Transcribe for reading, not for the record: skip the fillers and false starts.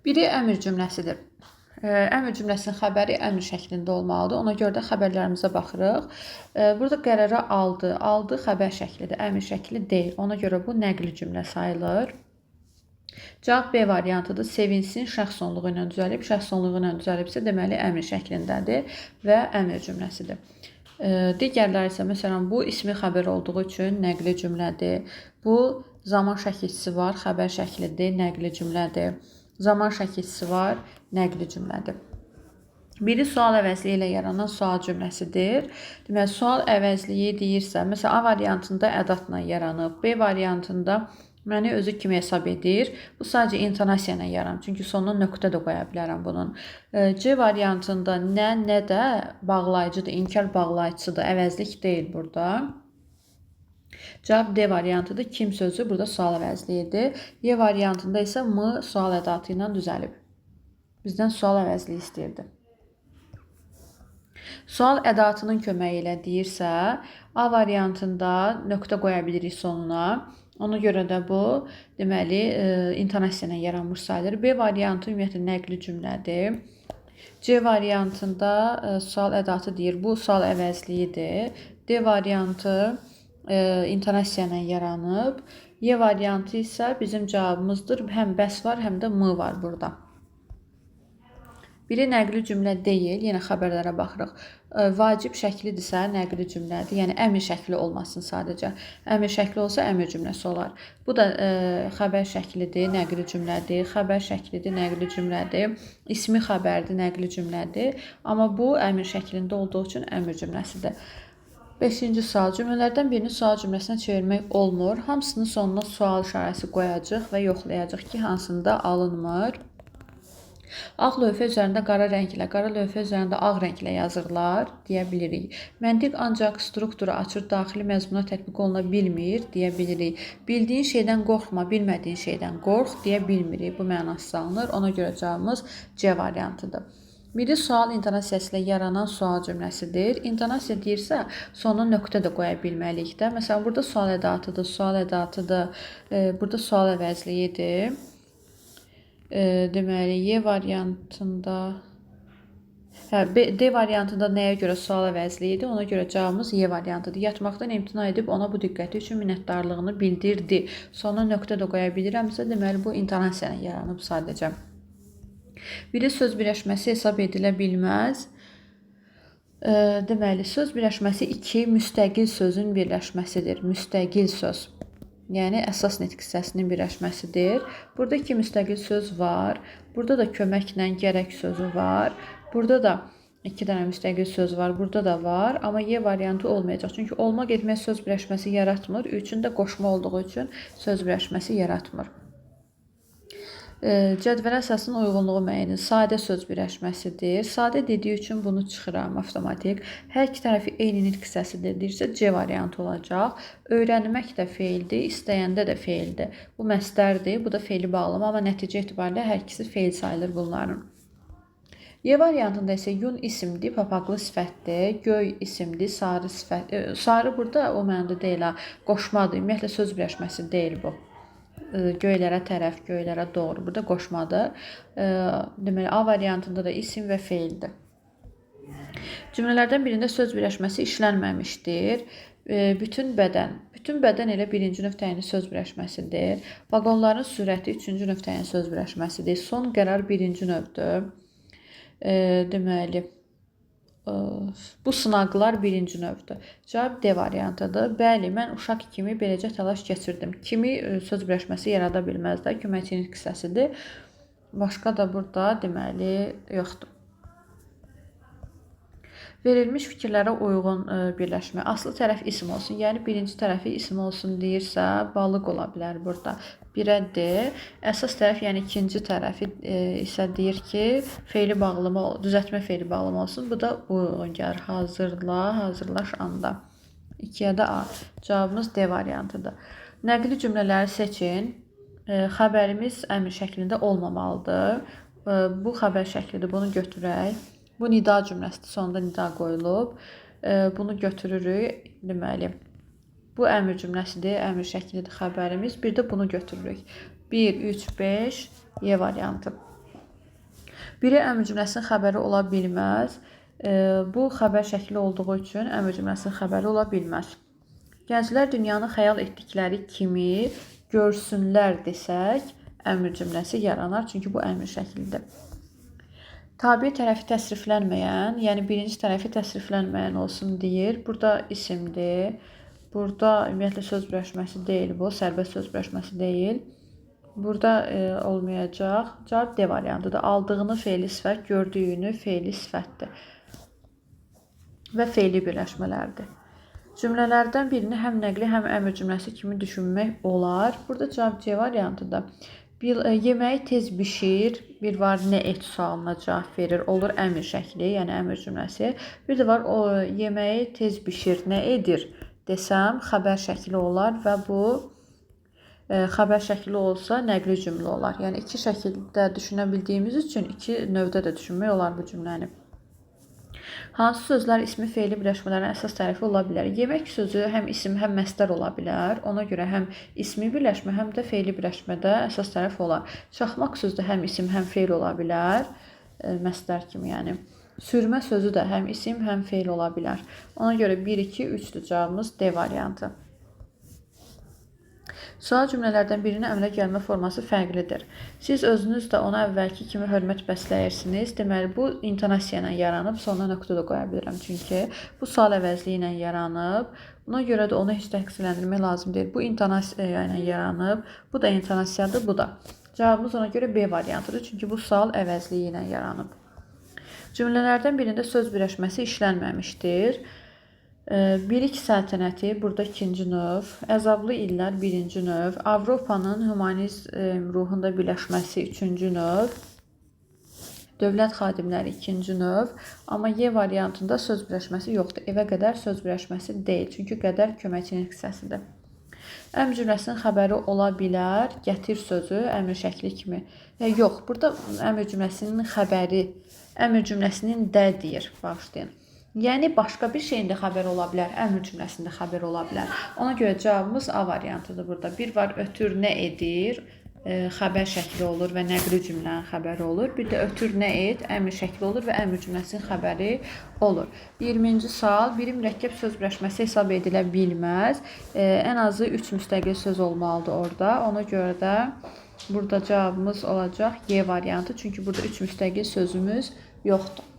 Biri əmr cümləsidir. Əmr cümləsinin xəbəri əmr şəklində olmalıdır. Ona görə də xəbərlərimizə baxırıq. Burada qərara aldı. Aldı xəbər şəklidir, əmr şəkli deyil. Ona görə bu nəqli cümlə sayılır. Cavab B variantıdır. Sevinsin şəxs sonluğu ilə düzəlib. Şəxs sonluğu ilə düzəlibsə, deməli əmr şəklindədir və əmr cümləsidir. Digərləri isə məsələn bu ismi xəbər olduğu üçün nəqli cümlədir. Bu zaman şəkilçisi var, xəbər şəklidir, nəqli cümlədir. Zaman şəkilçisi var, nəqli cümlədir. Biri sual əvəzliyi ilə yaranan sual cümləsidir. Deməli, sual əvəzliyi deyirsə, məsələn, A variantında ədatla yaranıb, B variantında məni özü kimi hesab edir. Bu sadəcə intonasiya ilə yaranır. Çünki sonuna nöqtə də qoya bilərəm bunun. C variantında nə də bağlayıcıdır, inkar bağlayıcısıdır, əvəzlik deyil burada. Cavab D variantıdır. Kim sözü burada sual əvəzliyidir. Y variantında isə M sual ədatı ilə düzəlib. Bizdən sual əvəzliyi istəyirdi. Sual ədatının köməyi ilə deyirsə, A variantında nöqtə qoya bilirik sonuna. Ona görə də bu, deməli, intonasiya ilə yaranmış sayılır. B variantı ümumiyyətlə nəqli cümlədir. C variantında sual ədatı deyir. Bu sual əvəzliyidir. D variantı intonasiya ilə yaranıb. Y variantı isə bizim cavabımızdır. Həm bəs var, həm də M var burada. Biri nəqli cümlə deyil, yenə xəbərlərə baxırıq. Vacib şəklidirsə nəqli cümlədir, yəni əmr şəkli olmasın sadəcə. Əmr şəkli olsa əmr cümləsi olar. Bu da xəbər şəklidir, nəqli cümlədir. Xəbər şəklidir, nəqli cümlədir. İsmi xəbərdir, nəqli cümlədir. Amma bu əmr şəklində olduğu üçün əmr cümləsidir. 5-ci sual. Cümlələrdən birini sual cümləsinə çevirmək olmur. Hamısının sonuna sual işarəsi qoyacaq və yoxlayacaq ki, hansında alınmır. Ağ lövhə üzərində qara rənglə, qara lövhə üzərində ağ rənglə yazırlar, deyə bilirik. Məntiq ancaq strukturu açır, daxili məzmuna tətbiq oluna bilmir, deyə bilirik. Bildiyin şeydən qorxma, bilmədiyin şeydən qorx, deyə bilmirik. Bu mənası alınır. Ona görə cavabımız C variantıdır. Biri sual intonasiyası ilə yaranan sual cümləsidir. İntonasiya deyirsə, sonuna nöqtə də qoya bilməliyik də. Məsələn, burada sual ədatıdır, burada sual əvəzliyidir. Deməli, Y variantında, D variantında nəyə görə sual əvəzliyidir? Ona görə cavabımız Y variantıdır. Yatmaqdan imtina edib ona bu diqqəti üçün minnətdarlığını bildirdi. Sonuna nöqtə də qoya bilirəmsə, deməli, bu intonasiya ilə yaranıb sadəcə. Biri söz birləşməsi hesab edilə bilməz. Deməli, söz birləşməsi iki müstəqil sözün birləşməsidir. Müstəqil söz. Yəni, əsas nitq hissəsinin birləşməsidir. Burada iki müstəqil söz var. Burada da köməklə gərək sözü var. Burada da iki dənə müstəqil söz var. Burada da var. Amma Y variantı olmayacaq. Çünki olma getmək söz birləşməsi yaratmır. Üçündə qoşma olduğu üçün söz birləşməsi yaratmır. Cədvələ əsasının uyğunluğu müəyyən edilir. Sadə söz birləşməsidir. Sadə dediyi üçün bunu çıxıram avtomatik. Hər iki tərəfi eyni nitq hissəsidir deyirsə C variantı olacaq. Öyrənmək də feildir, istəyəndə də feildir. Bu məsdərdir, bu da feili bağlama, amma nəticə etibarilə hər ikisi feil sayılır bunların. Y variantında isə yun isimdir, papaqlı sifətdir, göy isimdir, sarı sifət. Sarı burada o mənada deyil, qoşmadır. Ümumiyyətlə söz birləşməsi deyil bu. Göylərə tərəf, göylərə doğru. Burada qoşmadır. Deməli, A variantında da isim və feildir. Cümlələrdən birində söz birləşməsi işlənməmişdir. Bütün bədən elə birinci növ təyinli söz birləşməsidir. Vaqonların sürəti üçüncü növ təyinli söz birləşməsidir. Son qərar birinci növdür. Deməli, bu sınaqlar birinci növdür. Cavab D variantıdır. Bəli, mən uşaq kimi beləcə təlaş keçirdim. Kimi söz birləşməsi yarada bilməz də, köməkçilik hissəsidir. Başqa da burada deməli yoxdur. Verilmiş fikirlərə uyğun birləşmə. Aslı tərəf isim olsun, yəni birinci tərəfi isim olsun deyirsə, balıq ola bilər burada. Birə D. Əsas tərəf, yəni ikinci tərəfi isə deyir ki, feili bağlama, düzəltmə feili bağlama olsun. Bu da uyğun gəlir. Hazırla, hazırlaş anda. 2-yə də A. Cavabımız D variantıdır. Nəqli cümlələri seçin. Xəbərimiz əmr şəklində olmamalıdır. Bu xəbər şəklidir, bunu götürək. Bu nida cümləsidir, sonunda nida qoyulub. Bunu götürürük, deməli. Bu əmr cümləsidir, əmr şəklidir xəbərimiz. Bir də bunu götürürük. 1, 3, 5, Y variantı. Biri əmr cümləsinin xəbəri ola bilməz. Bu xəbər şəkli olduğu üçün əmr cümləsinin xəbəri ola bilməz. Gənclər dünyanı xəyal etdikləri kimi görsünlər desək, əmr cümləsi yaranar, çünki bu əmr şəklidir. Tabi tərəfi təsriflənməyən, yəni birinci tərəfi təsriflənməyən olsun deyir. Burada isimdir. Burada ümumiyyətlə söz birləşməsi deyil bu, sərbəst söz birləşməsi deyil. Burada olmayacaq. Cavab D variantıdır. Aldığını fe'li sifət, gördüyünü fe'li sifətdir. Və fe'li birləşmələrdir. Cümlələrdən birini həm nəqli, həm əmr cümləsi kimi düşünmək olar. Burada cavab C variantıdır. Yeməyi tez bişir, bir var nə et sualına cavab verir, olur əmr şəkli, yəni əmr cümləsi. Bir də var o yeməyi tez bişir, nə edir desəm xəbər şəkli olar və bu xəbər şəkli olsa nəqli cümlə olar. Yəni iki şəkildə düşünə bildiyimiz üçün iki növdə də düşünmək olar bu cümləni. Hansı sözlər ismi fe'li birləşmələrin əsas tərifi ola bilər? Yemək sözü həm isim, həm məsdər ola bilər. Ona görə həm ismi birləşmə, həm də fe'li birləşmədə əsas tərif olar. Çaxmaq sözü də həm isim, həm fe'l ola bilər. Məsdər kimi, yəni. Sürmə sözü də həm isim, həm fe'l ola bilər. Ona görə 1, 2, 3-dür cavabımız D variantı. Sual cümlələrdən birinin əmrə gəlmə forması fərqlidir. Siz özünüz də ona əvvəlki kimi hörmət bəsləyirsiniz. Deməli, bu intonasiya ilə yaranıb, sonra nöqtə də qoya bilirəm. Çünki bu sual əvəzliyi ilə yaranıb. Buna görə də onu heç təqsirləndirmək lazım deyil. Bu intonasiya ilə yaranıb, bu da intonasiyadır, bu da. Cavabımız ona görə B variantıdır. Çünki bu sual əvəzliyi ilə yaranıb. Cümlələrdən birində söz birləşməsi işlənməmişdir. Bilik səltənəti, burada ikinci növ, əzablı illər birinci növ, Avropanın humanizm ruhunda birləşməsi üçüncü növ, dövlət xadimləri ikinci növ, amma Y variantında söz birləşməsi yoxdur. Evə qədər söz birləşməsi deyil, çünki qədər köməkçinin hissəsidir. Əmr cümləsinin xəbəri ola bilər, gətir sözü əmr şəkli kimi. Yox, burada əmr cümləsinin xəbəri, əmr cümləsinin də deyir, bağışlayın. Yəni, başqa bir şeyin də xəbər ola bilər, əmr cümləsində xəbər ola bilər. Ona görə cavabımız A variantıdır burada. Bir var, ötür nə edir, xəbər şəkli olur və nəqli cümlənin xəbəri olur. Bir də ötür nə et, əmr şəkli olur və əmr cümləsinin xəbəri olur. 20-ci sual, biri mürəkkəb söz birləşməsi hesab edilə bilməz. Ən azı 3 müstəqil söz olmalıdır orada. Ona görə də burada cavabımız olacaq Y variantı. Çünki burada 3 müstəqil sözümüz yoxdur.